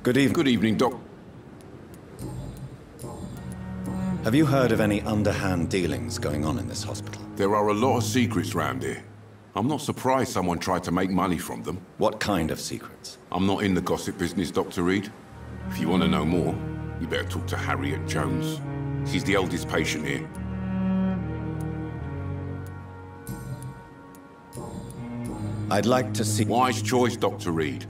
Good evening. Good evening, Doc. Have you heard of any underhand dealings going on in this hospital? There are a lot of secrets round here. I'm not surprised someone tried to make money from them. What kind of secrets? I'm not in the gossip business, Dr. Reed. If you want to know more, you better talk to Harriet Jones. She's the oldest patient here. I'd like to see... Wise choice, Dr. Reed.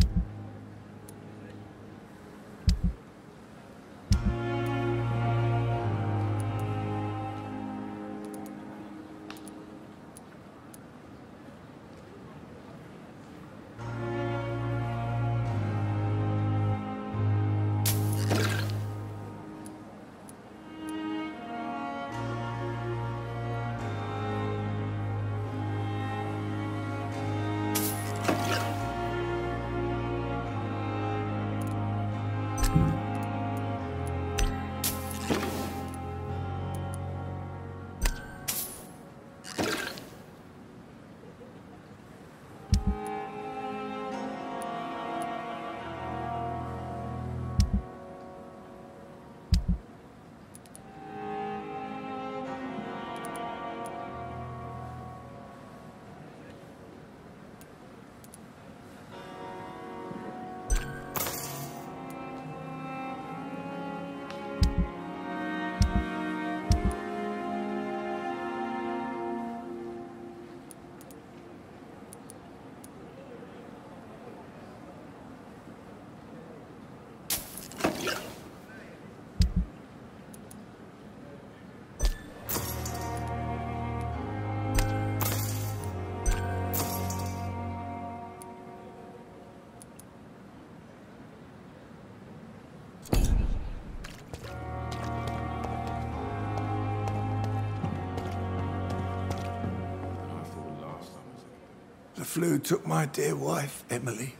The flu took my dear wife, Emily.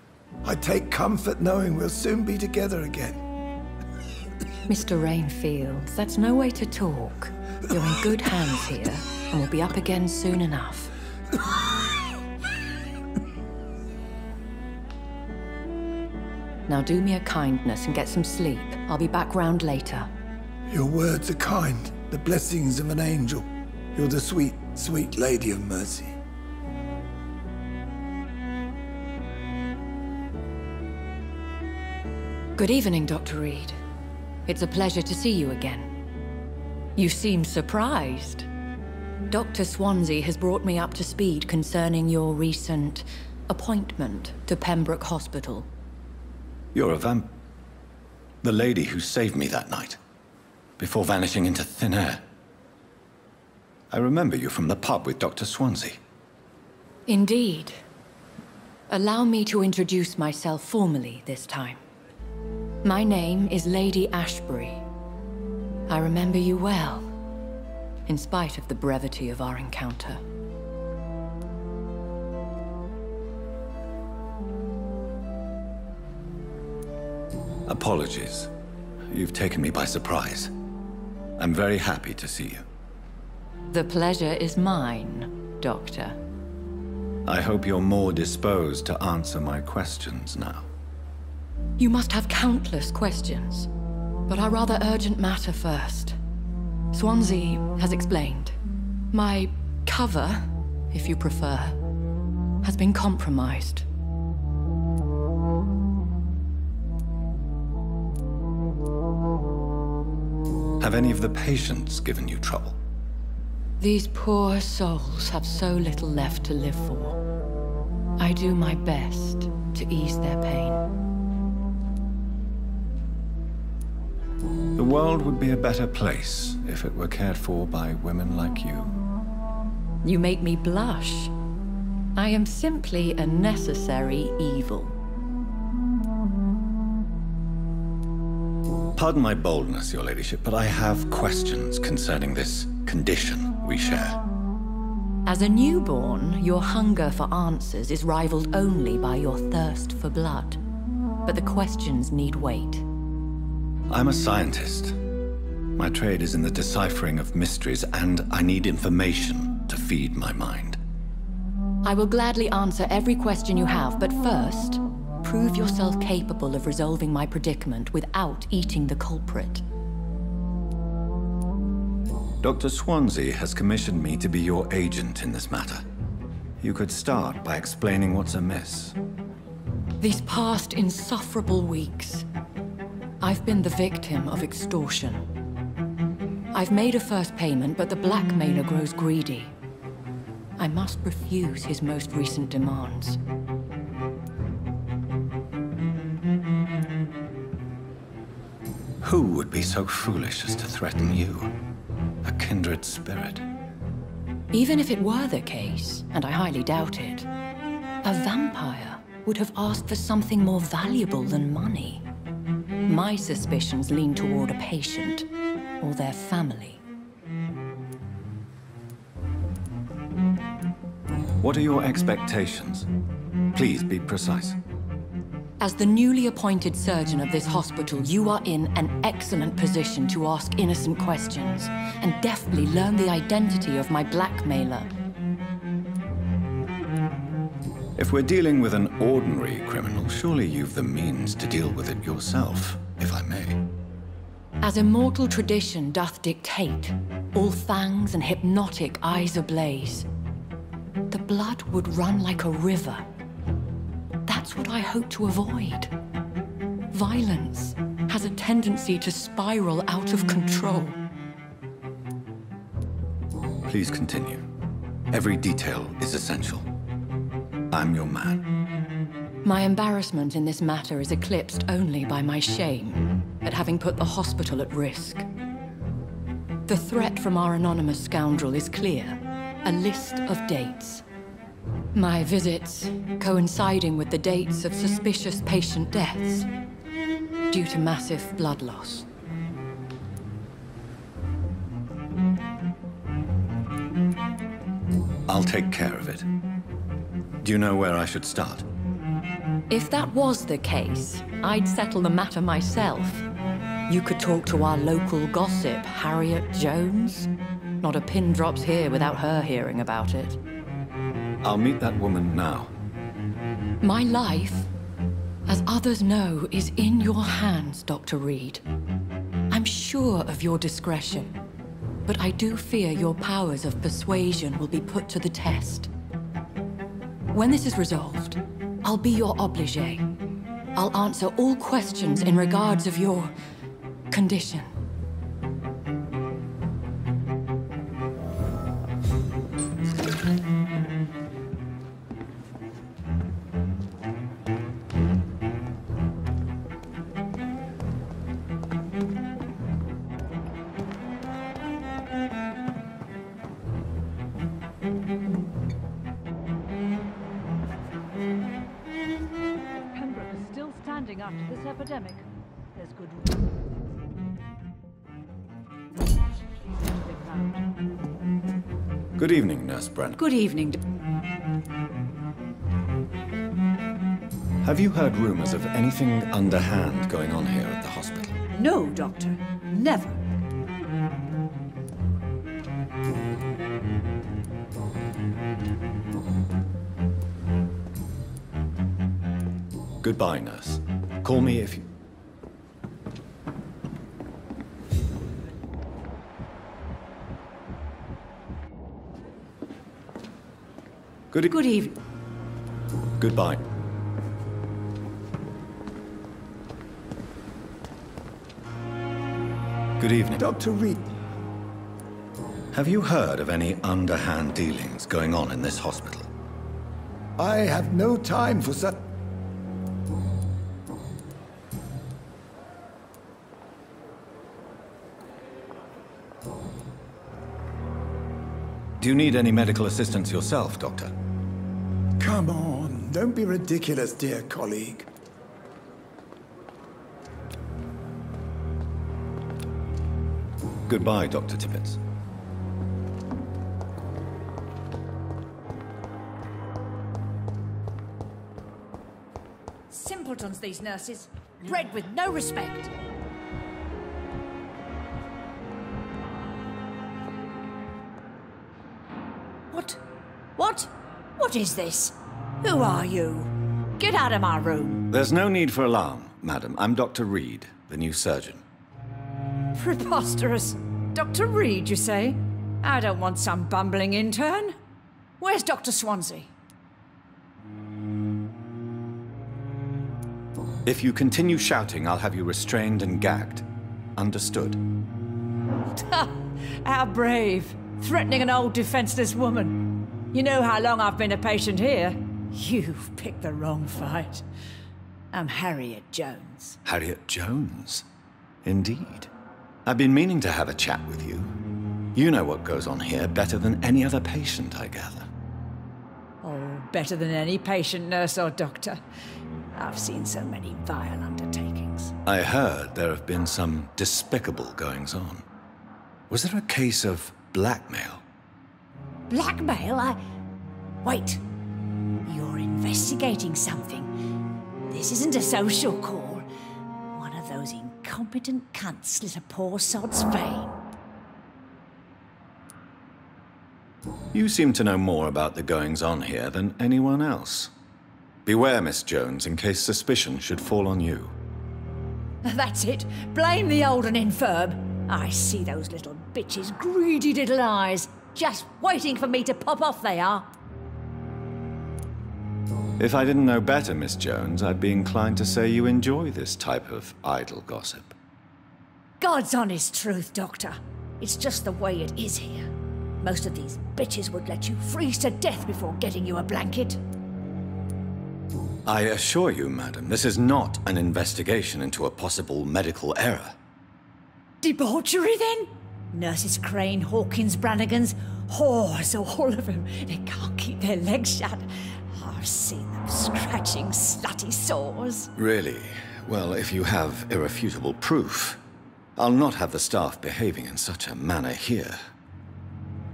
I take comfort knowing we'll soon be together again. Mr. Rainfield, that's no way to talk. You're in good hands here, and we'll be up again soon enough. Now do me a kindness and get some sleep. I'll be back round later. Your words are kind, the blessings of an angel. You're the sweet, sweet Lady of Mercy. Good evening, Dr. Reed. It's a pleasure to see you again. You seem surprised. Dr. Swansea has brought me up to speed concerning your recent appointment to Pembroke Hospital. You're a the lady who saved me that night, before vanishing into thin air. I remember you from the pub with Dr. Swansea. Indeed. Allow me to introduce myself formally this time. My name is Lady Ashbury. I remember you well, in spite of the brevity of our encounter. Apologies. You've taken me by surprise. I'm very happy to see you. The pleasure is mine, Doctor. I hope you're more disposed to answer my questions now. You must have countless questions, but our rather urgent matter first. Swansea has explained. My cover, if you prefer, has been compromised. Have any of the patients given you trouble? These poor souls have so little left to live for. I do my best to ease their pain. The world would be a better place if it were cared for by women like you. You make me blush. I am simply a necessary evil. Pardon my boldness, Your Ladyship, but I have questions concerning this condition we share. As a newborn, your hunger for answers is rivaled only by your thirst for blood. But the questions need wait. I'm a scientist. My trade is in the deciphering of mysteries, and I need information to feed my mind. I will gladly answer every question you have, but first, prove yourself capable of resolving my predicament without eating the culprit. Dr. Swansea has commissioned me to be your agent in this matter. You could start by explaining what's amiss. These past insufferable weeks, I've been the victim of extortion. I've made a first payment, but the blackmailer grows greedy. I must refuse his most recent demands. Who would be so foolish as to threaten you? A kindred spirit. Even if it were the case, and I highly doubt it, a vampire would have asked for something more valuable than money. My suspicions lean toward a patient or their family. What are your expectations? Please be precise. As the newly appointed surgeon of this hospital, you are in an excellent position to ask innocent questions and deftly learn the identity of my blackmailer. If we're dealing with an ordinary criminal, surely you've the means to deal with it yourself, if I may. As immortal tradition doth dictate, all fangs and hypnotic eyes ablaze, the blood would run like a river. That's what I hope to avoid. Violence has a tendency to spiral out of control. Please continue. Every detail is essential. I'm your man. My embarrassment in this matter is eclipsed only by my shame at having put the hospital at risk. The threat from our anonymous scoundrel is clear. A list of dates. My visits coinciding with the dates of suspicious patient deaths due to massive blood loss. I'll take care of it. Do you know where I should start? If that was the case, I'd settle the matter myself. You could talk to our local gossip, Harriet Jones. Not a pin drops here without her hearing about it. I'll meet that woman now. My life, as others know, is in your hands, Dr. Reed. I'm sure of your discretion, but I do fear your powers of persuasion will be put to the test. When this is resolved, I'll be your obligé. I'll answer all questions in regards of your condition. After this epidemic, there's good Good evening, Nurse Brent. Good evening. Have you heard rumors of anything underhand going on here at the hospital? No, Doctor. Never. Goodbye, Nurse. Call me if you... Good evening. Goodbye. Good evening. Dr. Reed. Have you heard of any underhand dealings going on in this hospital? I have no time for such... Do you need any medical assistance yourself, Doctor? Come on, don't be ridiculous, dear colleague. Goodbye, Dr. Tippett. Simpletons, these nurses. Bred with no respect. What? What is this? Who are you? Get out of my room. There's no need for alarm, madam. I'm Dr. Reed, the new surgeon. Preposterous. Dr. Reed, you say? I don't want some bumbling intern. Where's Dr. Swansea? If you continue shouting, I'll have you restrained and gagged. Understood? How brave. Threatening an old defenseless woman. You know how long I've been a patient here? You've picked the wrong fight. I'm Harriet Jones. Harriet Jones? Indeed. I've been meaning to have a chat with you. You know what goes on here better than any other patient, I gather. Oh, better than any patient, nurse or doctor. I've seen so many vile undertakings. I heard there have been some despicable goings-on. Was there a case of blackmail? Blackmail? Wait. You're investigating something. This isn't a social call. One of those incompetent cunts slit a poor sod's vein. You seem to know more about the goings-on here than anyone else. Beware, Miss Jones, in case suspicion should fall on you. That's it. Blame the old and infirm. I see those little bitches' greedy little eyes. Just waiting for me to pop off, they are. If I didn't know better, Miss Jones, I'd be inclined to say you enjoy this type of idle gossip. God's honest truth, Doctor. It's just the way it is here. Most of these bitches would let you freeze to death before getting you a blanket. I assure you, madam, this is not an investigation into a possible medical error. Debauchery, then? Nurses Crane, Hawkins, Brannigans, whores, all of them. They can't keep their legs shut. I've seen them scratching slutty sores. Really? Well, if you have irrefutable proof, I'll not have the staff behaving in such a manner here.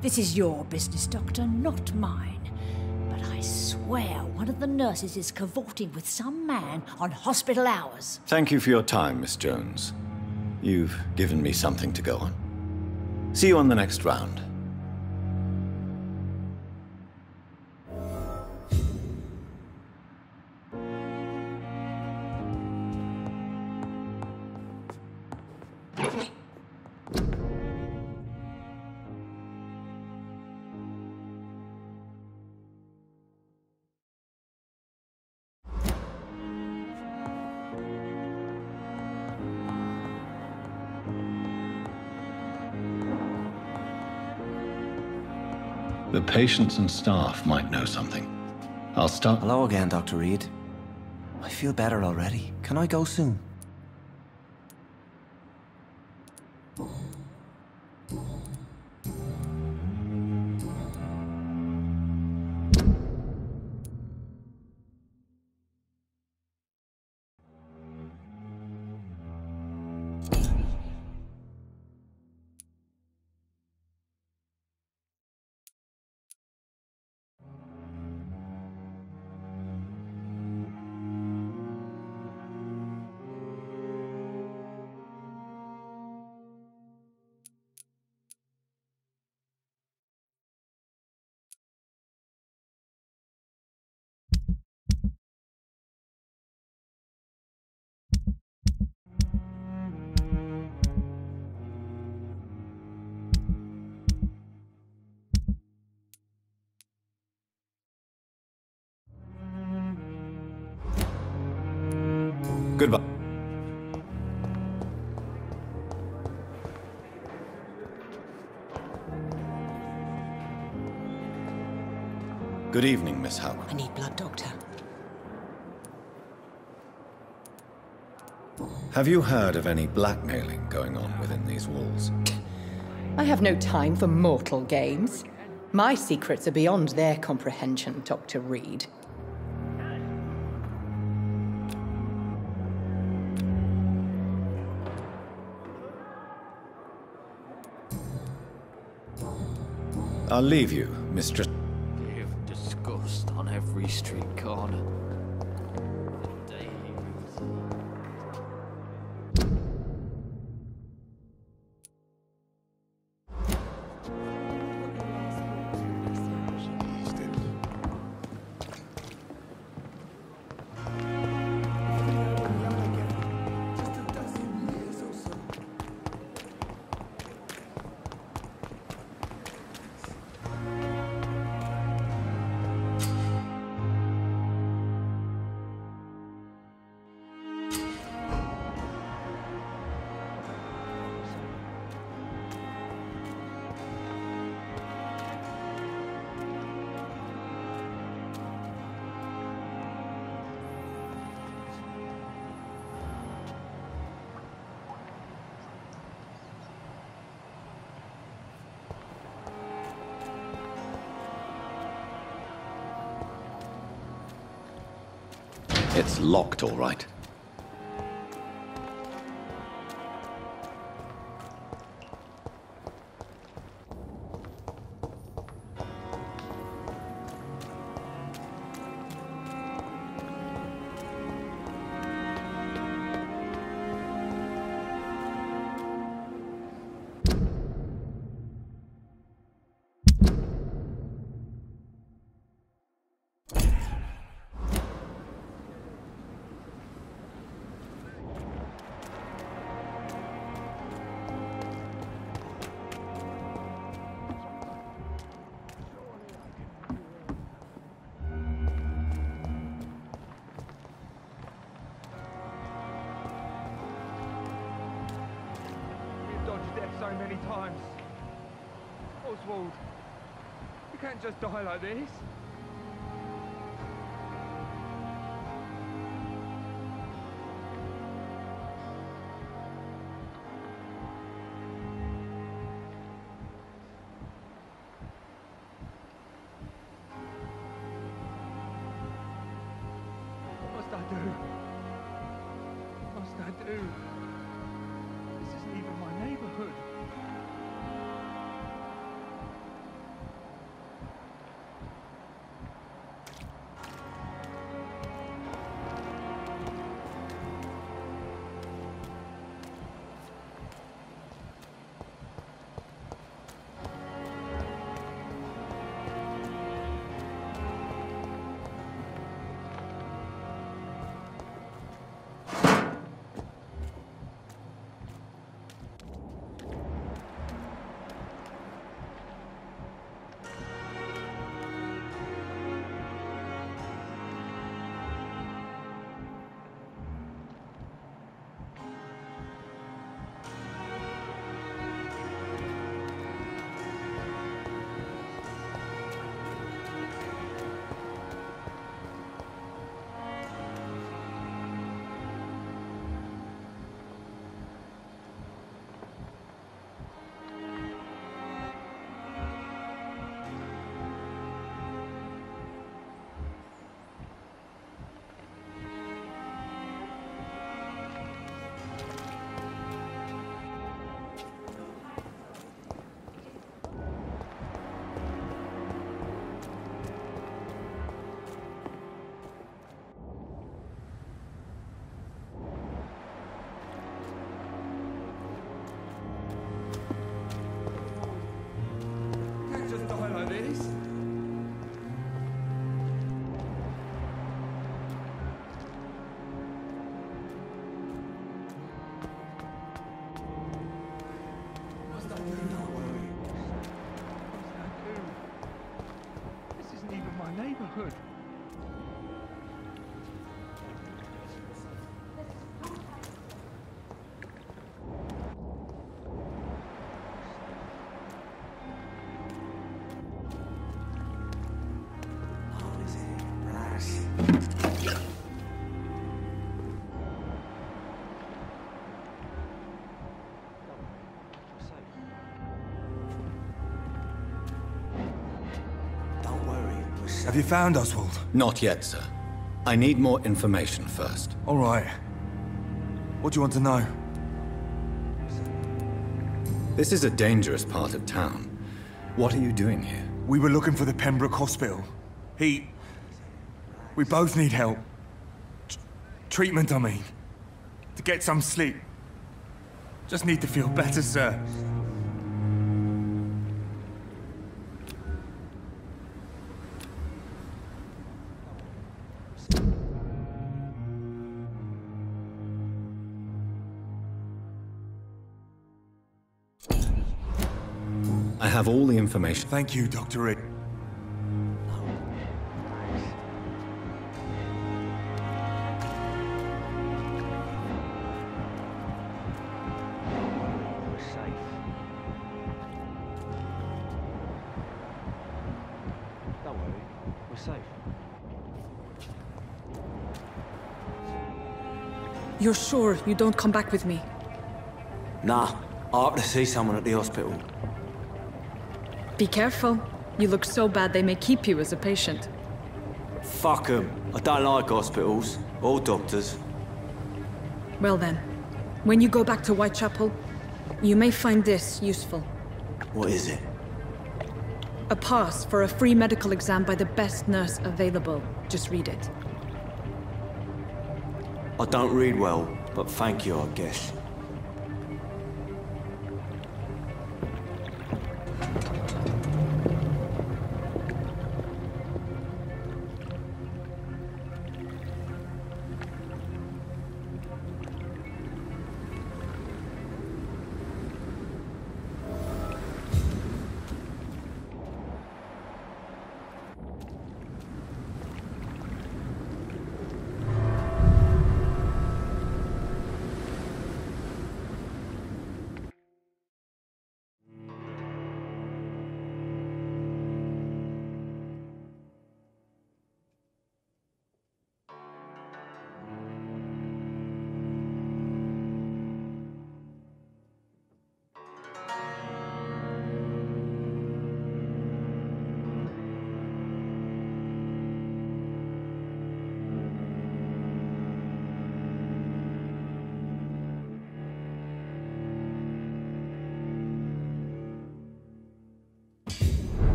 This is your business, Doctor, not mine. But I swear one of the nurses is cavorting with some man on hospital hours. Thank you for your time, Miss Jones. You've given me something to go on. See you on the next round. The patients and staff might know something. I'll start... Hello again, Dr. Reed. I feel better already. Can I go soon? Goodbye. Good evening, Miss Howard. I need blood, Doctor. Have you heard of any blackmailing going on within these walls? I have no time for mortal games. My secrets are beyond their comprehension, Dr. Reed. I'll leave you, Mistress. Give disgust on every street corner. It's locked, all right. So many times. Oswald, you can't just die like this. What must I do? What must I do? This isn't even my neighborhood. Neighborhood. Have you found Oswald? Not yet, sir. I need more information first. All right. What do you want to know? This is a dangerous part of town. What are you doing here? We were looking for the Pembroke Hospital. We both need help. Treatment, I mean. To get some sleep. Just need to feel better, sir. I have all the information. Thank you, Dr. Reed. You're sure you don't come back with me? Nah, I have to see someone at the hospital. Be careful. You look so bad they may keep you as a patient. Fuck 'em. I don't like hospitals. All doctors. Well then, when you go back to Whitechapel, you may find this useful. What is it? A pass for a free medical exam by the best nurse available. Just read it. I don't read well, but thank you, I guess.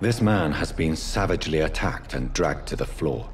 This man has been savagely attacked and dragged to the floor.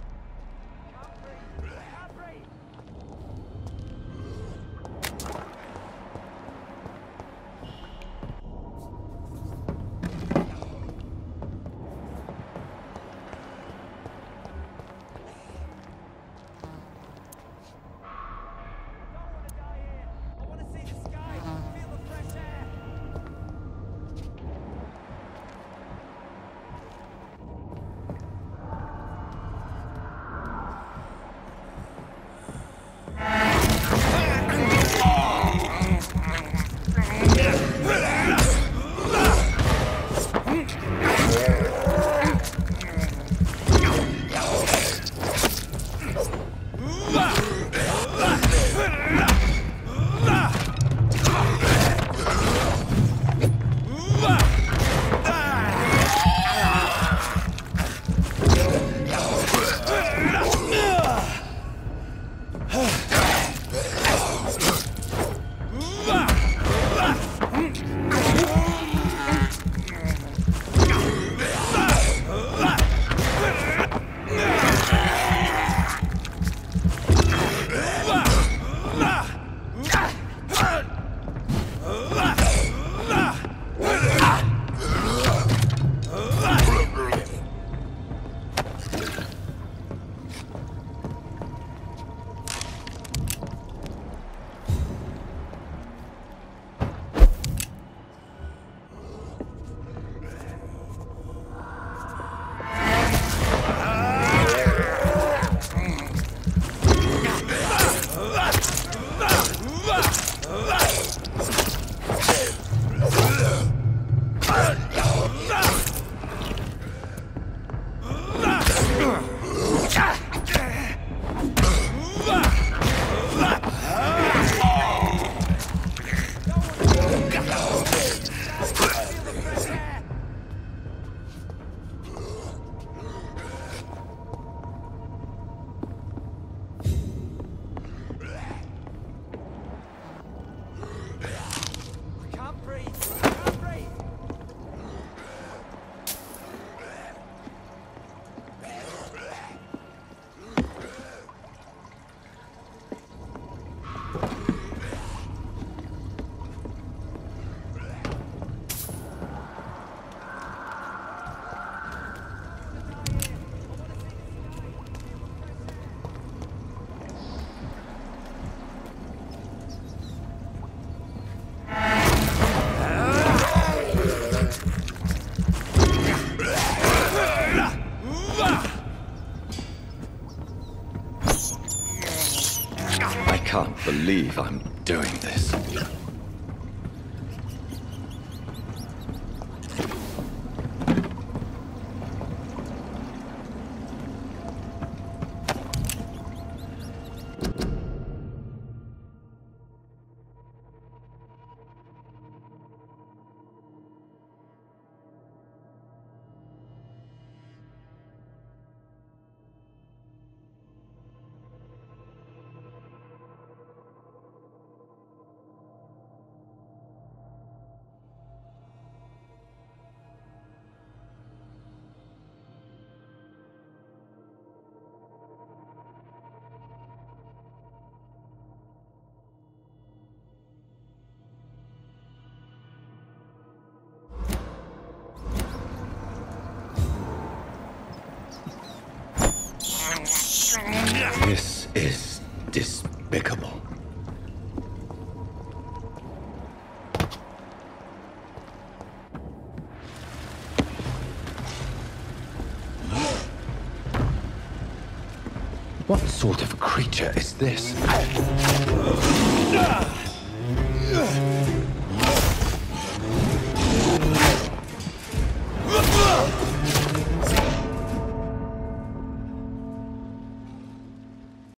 believe I'm doing this. This is despicable. What sort of creature is this?